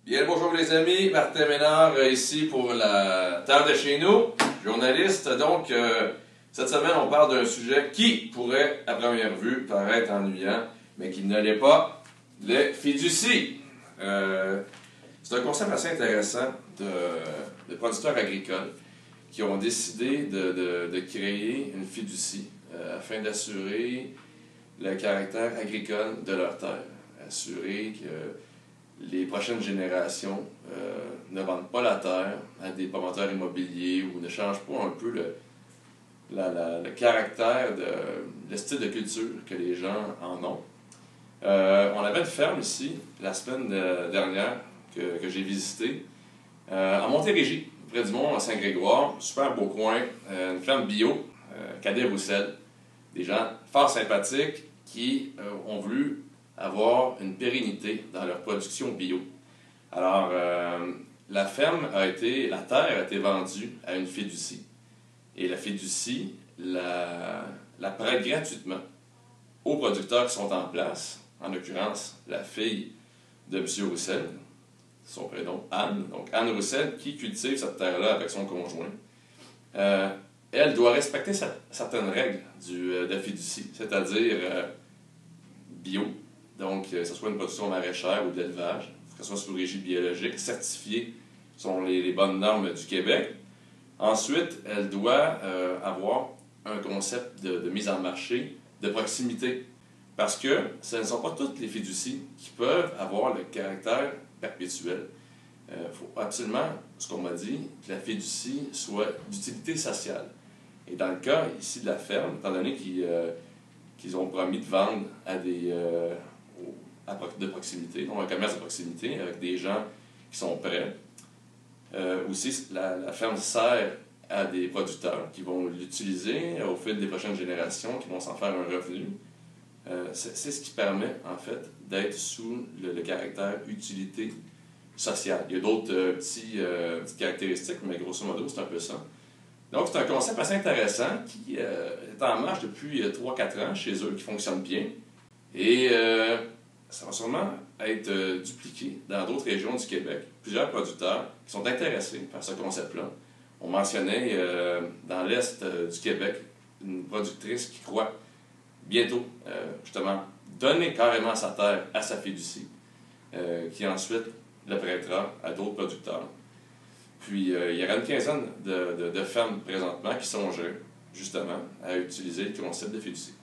Bien, bonjour les amis, Martin Ménard ici pour la Terre de chez nous, journaliste. Donc, cette semaine, on parle d'un sujet qui pourrait, à première vue, paraître ennuyant, mais qui ne l'est pas, les fiducies. C'est un concept assez intéressant de producteurs agricoles qui ont décidé de créer une fiducie afin d'assurer le caractère agricole de leur terre, assurer que les prochaines générations ne vendent pas la terre à des promoteurs immobiliers ou ne changent pas un peu le caractère, le style de culture que les gens en ont. On avait une ferme ici, la semaine dernière, que j'ai visitée, à Montérégie, près du Mont Saint-Grégoire, super beau coin, une ferme bio, Cadet-Roussel, des gens fort sympathiques qui ont voulu avoir une pérennité dans leur production bio. Alors, la terre a été vendue à une fiducie. Et la fiducie la prête gratuitement aux producteurs qui sont en place, en l'occurrence la fille de M. Roussel, son prénom Anne, donc Anne Roussel, qui cultive cette terre-là avec son conjoint. Elle doit respecter certaines règles de la fiducie, c'est-à-dire bio, donc que ce soit une production maraîchère ou de l'élevage, que ce soit sous régime biologique, certifié selon les bonnes normes du Québec. Ensuite, elle doit avoir un concept de mise en marché de proximité, parce que ce ne sont pas toutes les fiducies qui peuvent avoir le caractère perpétuel. Il faut absolument, ce qu'on m'a dit, que la fiducie soit d'utilité sociale. Et dans le cas ici de la ferme, étant donné qu'ils ont promis de vendre à des de proximité, donc un commerce de proximité avec des gens qui sont prêts. Aussi, la ferme sert à des producteurs qui vont l'utiliser au fil des prochaines générations, qui vont s'en faire un revenu. C'est ce qui permet, en fait, d'être sous le caractère utilité sociale. Il y a d'autres petites caractéristiques, mais grosso modo, c'est un peu ça. Donc, c'est un concept assez intéressant qui est en marche depuis 3-4 ans chez eux, qui fonctionne bien. Et ça va sûrement être dupliqué dans d'autres régions du Québec. Plusieurs producteurs qui sont intéressés par ce concept-là. On mentionnait dans l'Est du Québec une productrice qui croit bientôt, justement, donner carrément sa terre à sa fiducie, qui ensuite le prêtera à d'autres producteurs. Puis, il y aura une quinzaine de fermes présentement qui songeraient, justement, à utiliser le concept de fiducie.